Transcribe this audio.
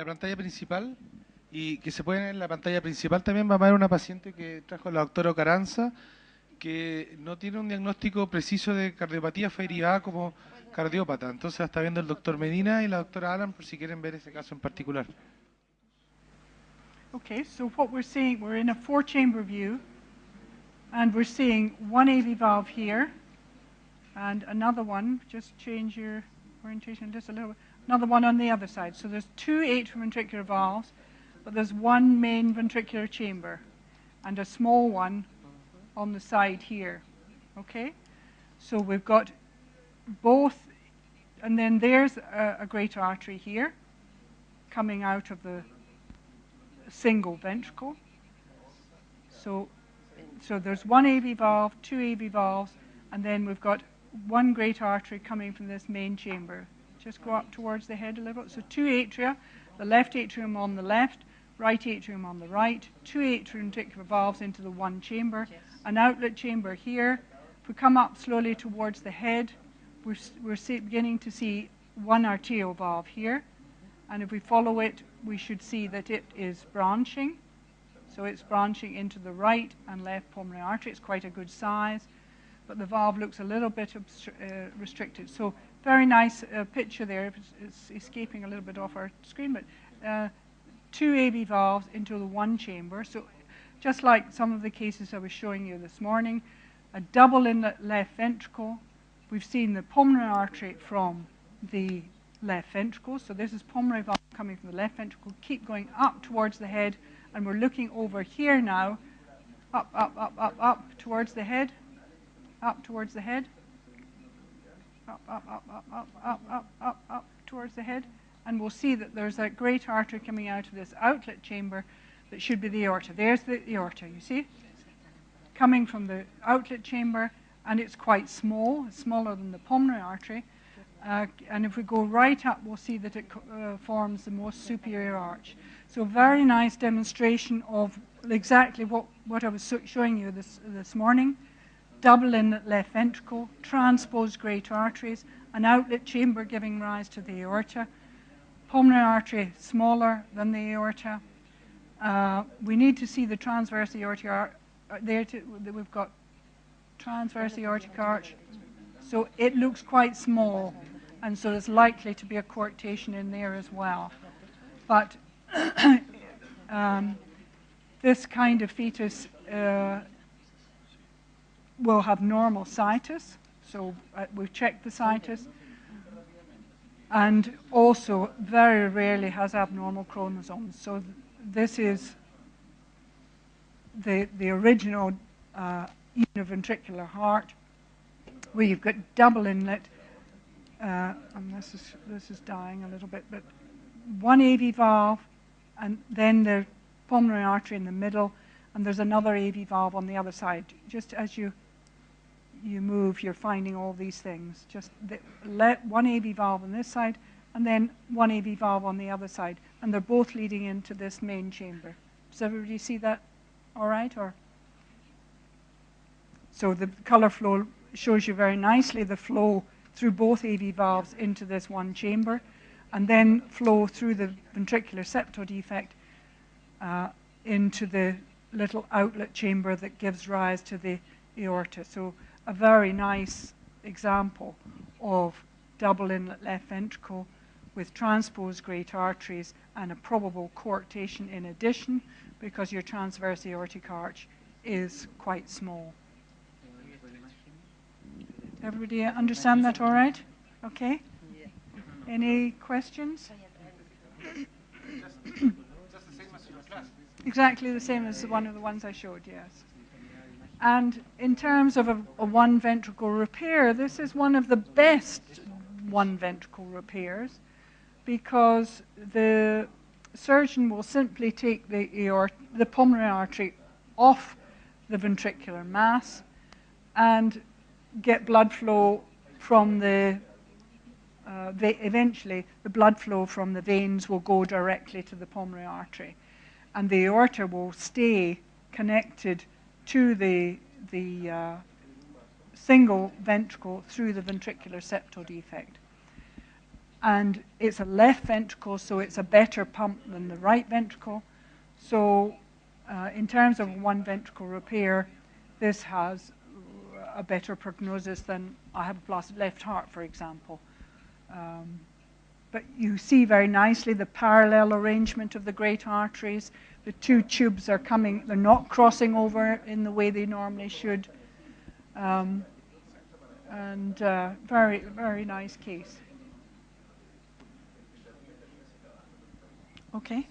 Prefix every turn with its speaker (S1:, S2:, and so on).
S1: la pantalla principal y que se puede ver en la pantalla principal también va a haber una paciente que trajo la doctora Ocaranza que no tiene un diagnóstico preciso de cardiopatía, fue derivada como cardiópata. Entonces la está viendo el doctor Medina y la doctora Alan por si quieren ver ese caso en particular.
S2: Okay, so what we're seeing, we're in a 4-chamber view, and we're seeing one AV valve here, and another one, just change your orientation just a little bit, another one on the other side. So there's 2 atrioventricular valves, but there's one main ventricular chamber, and a small one on the side here, okay? So we've got both, and then there's a great artery here, coming out of the single ventricle. So there's one AV valve, 2 AV valves, and then we've got one great artery coming from this main chamber. Just go up towards the head a little. So 2 atria, the left atrium on the left, right atrium on the right, 2 atrioventricular valves into the one chamber, an outlet chamber here. If we come up slowly towards the head, we're beginning to see one arterial valve here. And if we follow it, we should see that it is branching. So it's branching into the right and left pulmonary artery. It's quite a good size, but the valve looks a little bit restricted. So very nice picture there. It's escaping a little bit off our screen, but 2 AV valves into the one chamber. So just like some of the cases I was showing you this morning, a double inlet left ventricle. We've seen the pulmonary artery from the left ventricle. So this is pulmonary valve coming from the left ventricle. Keep going up towards the head, and we're looking over here now, up towards the head, up towards the head, up towards the head, and we'll see that there's a great artery coming out of this outlet chamber that should be the aorta. There's the aorta, you see, coming from the outlet chamber, and it's quite small. It's smaller than the pulmonary artery. And if we go right up, we'll see that it forms the most superior arch. So very nice demonstration of exactly what I was showing you this morning. Double inlet left ventricle, transposed great arteries, an outlet chamber giving rise to the aorta. Pulmonary artery smaller than the aorta. We need to see the transverse aortic there. We've got transverse aortic arch. So it looks quite small, and so there's likely to be a coarctation in there as well. But this kind of fetus will have normal situs, so we've checked the situs, and also very rarely has abnormal chromosomes. So this is the original univentricular heart, where you've got double inlet, and this is dying a little bit, but one AV valve, and then the pulmonary artery in the middle, and there's another AV valve on the other side. Just as you move, you're finding all these things. Just one AV valve on this side, and then one AV valve on the other side, and they're both leading into this main chamber. Does everybody see that all right? So the color flow shows you very nicely the flow through both AV valves into this one chamber, and then flow through the ventricular septal defect into the little outlet chamber that gives rise to the aorta. So a very nice example of double inlet left ventricle with transposed great arteries and a probable coarctation in addition, because your transverse aortic arch is quite small. Everybody understand that all right? Okay? Any questions? Exactly the same as one of the ones I showed, yes. And in terms of a one ventricle repair, this is one of the best one ventricle repairs, because the surgeon will simply take the pulmonary artery off the ventricular mass and get blood flow from eventually the blood flow from the veins will go directly to the pulmonary artery, and the aorta will stay connected to the single ventricle through the ventricular septal defect. and it's a left ventricle, so it's a better pump than the right ventricle. So in terms of one ventricle repair, this has a better prognosis than a hypoplastic left heart, for example. But you see very nicely the parallel arrangement of the great arteries. The two tubes are coming, they're not crossing over in the way they normally should. Very, very nice case. Okay.